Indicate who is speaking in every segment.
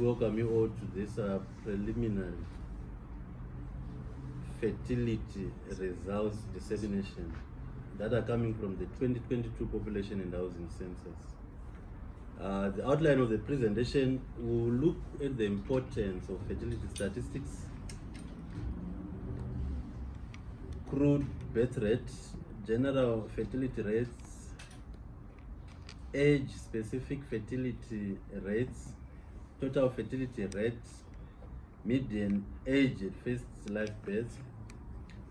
Speaker 1: to welcome you all to this preliminary fertility results dissemination that are coming from the 2022 Population and Housing Census. The outline of the presentation will look at the importance of fertility statistics, crude birth rates, general fertility rates, age-specific fertility rates, total fertility rates, median age at first live birth,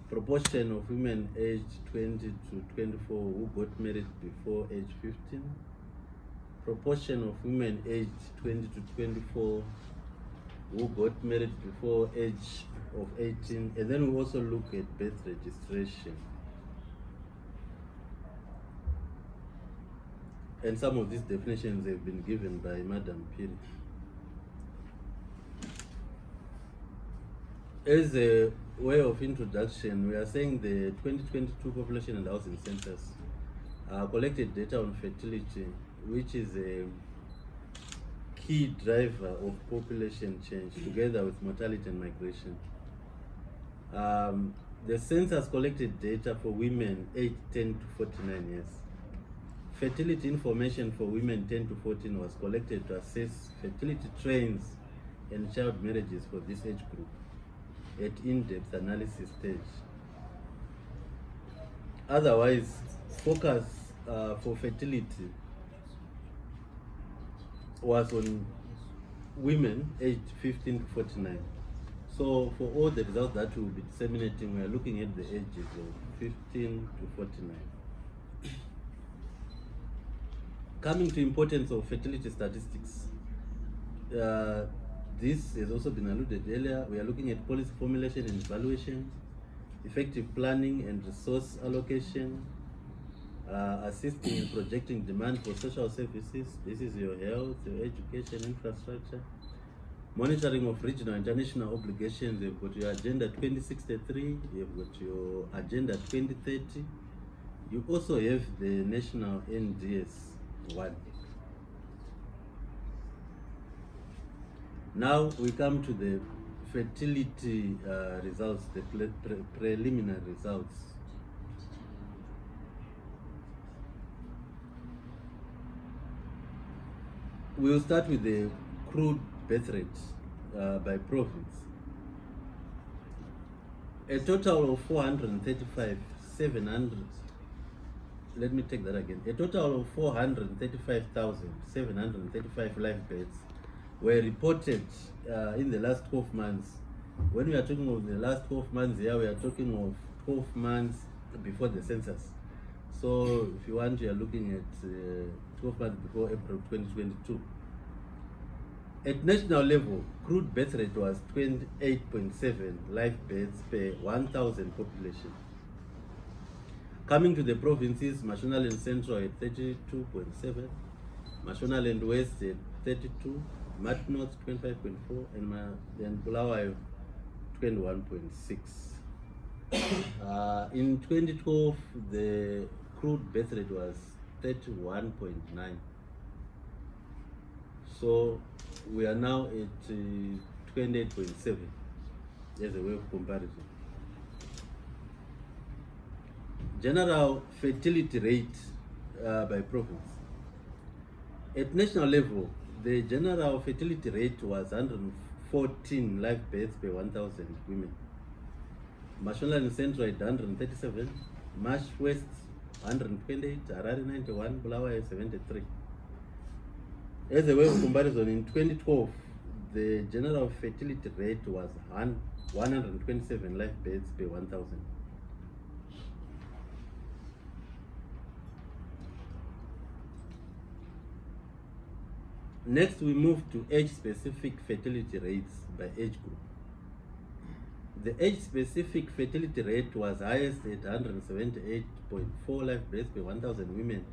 Speaker 1: proportion of women aged 20 to 24 who got married before age 15, proportion of women aged 20 to 24 who got married before age of 18, and then we also look at birth registration. And some of these definitions have been given by Madam Piri. As a way of introduction, we are saying the 2022 Population and Housing Census collected data on fertility, which is a key driver of population change, together with mortality and migration. The census collected data for women aged 10 to 49 years. Fertility information for women 10 to 14 was collected to assess fertility trends and child marriages for this age group at in-depth analysis stage. Otherwise, focus for fertility was on women aged 15 to 49. So for all the results that we will be disseminating, we are looking at the ages of 15 to 49. Coming to importance of fertility statistics, this has also been alluded earlier. We are looking at policy formulation and evaluation, effective planning and resource allocation, assisting in projecting demand for social services. This is your health, your education, infrastructure, monitoring of regional and international obligations. You've got your Agenda 2063, you've got your Agenda 2030. You also have the National NDS 1. Now we come to the fertility results, the preliminary results. We'll start with the crude birth rate by province. A total of 435,700. Let me take that again. A total of 435,735 live births were reported in the last 12 months. When we are talking of the last 12 months here, we are talking of 12 months before the census. So if you want, you are looking at 12 months before April 2022. At national level, crude birth rate was 28.7 live births per 1,000 population. Coming to the provinces, Mashonaland Central at 32.7, Mashonaland West at 32, Mat North 25.4, and Bulawayo 21.6. In 2012, the crude birth rate was 31.9. So we are now at 28.7 as a way of comparison. General fertility rate by province. At national level, the general fertility rate was 114 live births per 1,000 women. Mashonaland Central at 137, Mash West 128, Harare 91, Bulawayo 73. As a way of comparison, in 2012, the general fertility rate was 127 live births per 1,000. Next, we move to age-specific fertility rates by age group. The age-specific fertility rate was highest at 178.4 live births per 1,000 women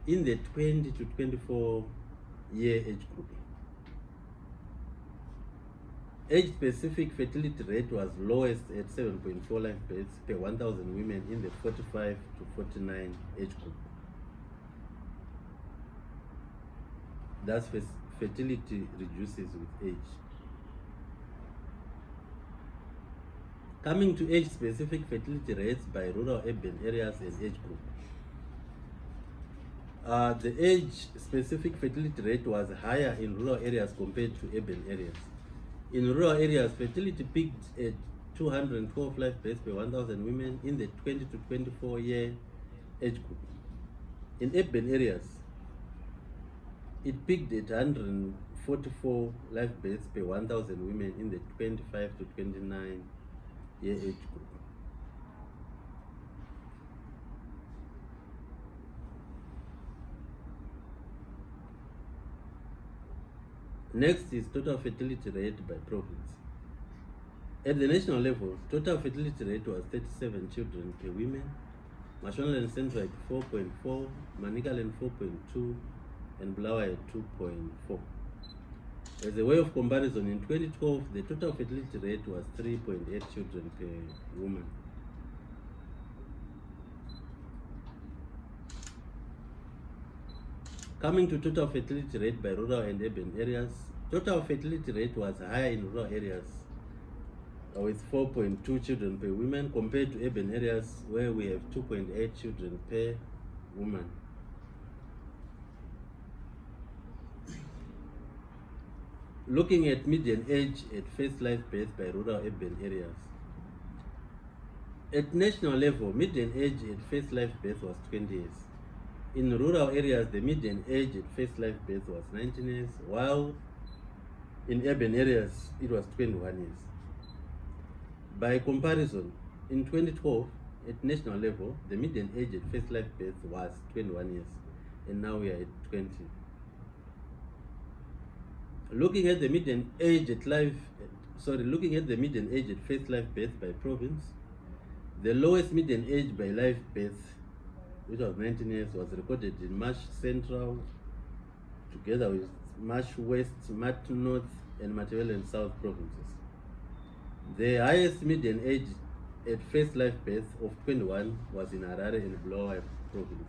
Speaker 1: in the 20 to 24 year age group. Age-specific fertility rate was lowest at 7.4 live births per 1,000 women in the 45 to 49 age group. That's fertility reduces with age. Coming to age-specific fertility rates by rural, urban areas and age group. The age-specific fertility rate was higher in rural areas compared to urban areas. In rural areas, fertility peaked at 212 live births per 1,000 women in the 20 to 24 year age group. In urban areas, it peaked at 144 live births per 1,000 women in the 25 to 29 year age group. Next is total fertility rate by province. At the national level, total fertility rate was 37 children per woman, Mashonaland Central at 4.4, Manicaland 4.2, and Bulawayo at 2.4. As a way of comparison, in 2012, the total fertility rate was 3.8 children per woman. Coming to total fertility rate by rural and urban areas, total fertility rate was higher in rural areas with 4.2 children per woman compared to urban areas where we have 2.8 children per woman. Looking at median age at first live birth by rural urban areas. At national level, median age at first live birth was 20 years. In rural areas, the median age at first live birth was 19 years, while in urban areas, it was 21 years. By comparison, in 2012, at national level, the median age at first live birth was 21 years, and now we are at 20. Looking at the median age at first live birth by province, the lowest median age by live birth, which was 19 years, was recorded in Marsh Central, together with Marsh West, Mat North, and Matabele South provinces. The highest median age at first live birth of 21 was in Harare and Bulawayo provinces.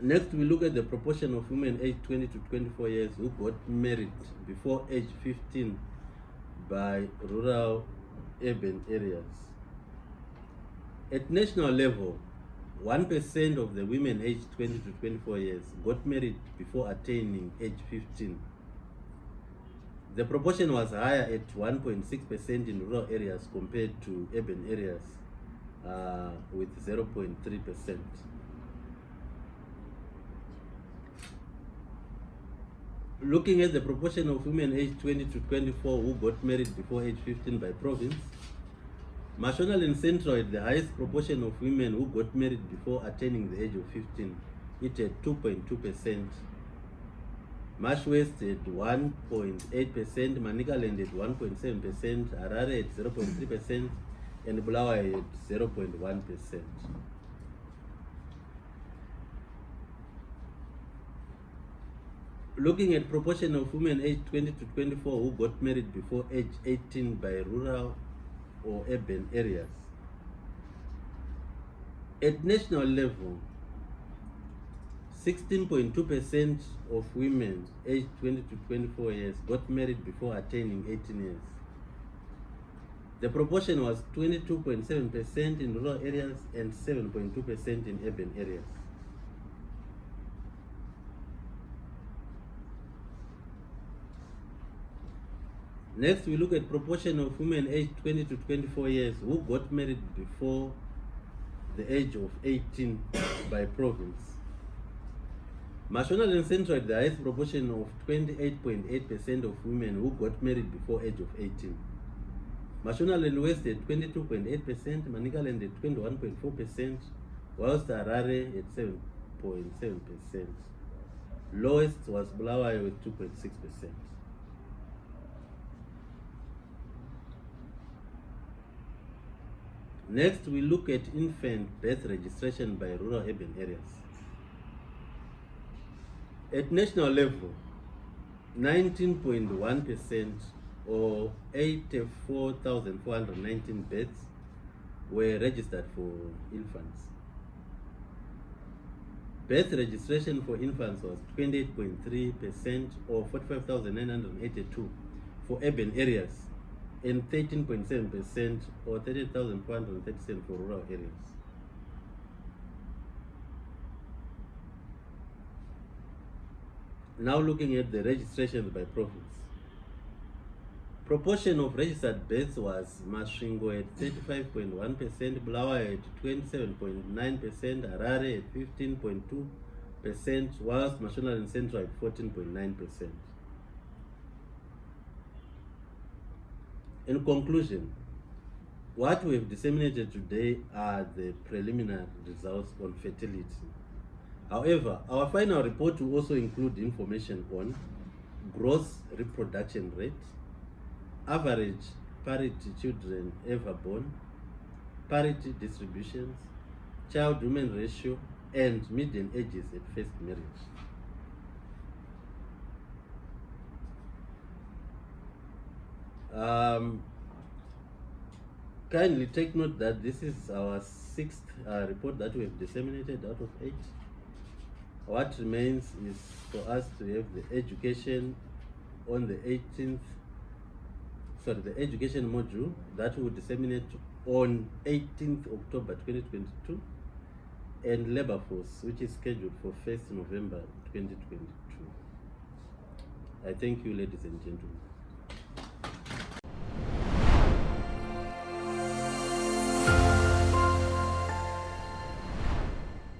Speaker 1: Next, we look at the proportion of women aged 20 to 24 years who got married before age 15 by rural urban areas. At national level, 1% of the women aged 20 to 24 years got married before attaining age 15. The proportion was higher at 1.6% in rural areas compared to urban areas with 0.3%. Looking at the proportion of women aged 20 to 24 who got married before age 15 by province, Mashonaland Central had the highest proportion of women who got married before attaining the age of 15, it had 2.2%. Marsh West at 1.8%, Manicaland at 1.7%, Harare at 0.3%, and Bulawayo at 0.1%. Looking at proportion of women aged 20 to 24 who got married before age 18 by rural or urban areas. At national level, 16.2% of women aged 20 to 24 years got married before attaining 18 years. The proportion was 22.7% in rural areas and 7.2% in urban areas. Next, we look at proportion of women aged 20 to 24 years who got married before the age of 18 by province. Mashonaland Central had the highest proportion of 28.8% of women who got married before age of 18. Mashonaland West at 22.8%, Manicaland at 21.4%, whilst Harare at 7.7%. Lowest was Bulawayo with 2.6%. Next, we look at infant birth registration by rural urban areas. At national level, 19.1% or 84,419 births were registered for infants. Birth registration for infants was 28.3% or 45,982 for urban areas and 13.7% or 30,437 for rural areas. Now looking at the registrations by province. Proportion of registered births was Masvingo at 35.1%, Bulawayo at 27.9%, Harare at 15.2%, whilst Mashonaland and Central at 14.9%. In conclusion, what we have disseminated today are the preliminary results on fertility. However, our final report will also include information on gross reproduction rate, average parity children ever born, parity distributions, child-woman ratio, and median ages at first marriage. Kindly take note that this is our 6th report that we have disseminated out of 8. What remains is for us to have the education on the 18th, the education module that we will disseminate on 18th October 2022, and labor force, which is scheduled for 1st November 2022. I thank you, ladies and gentlemen.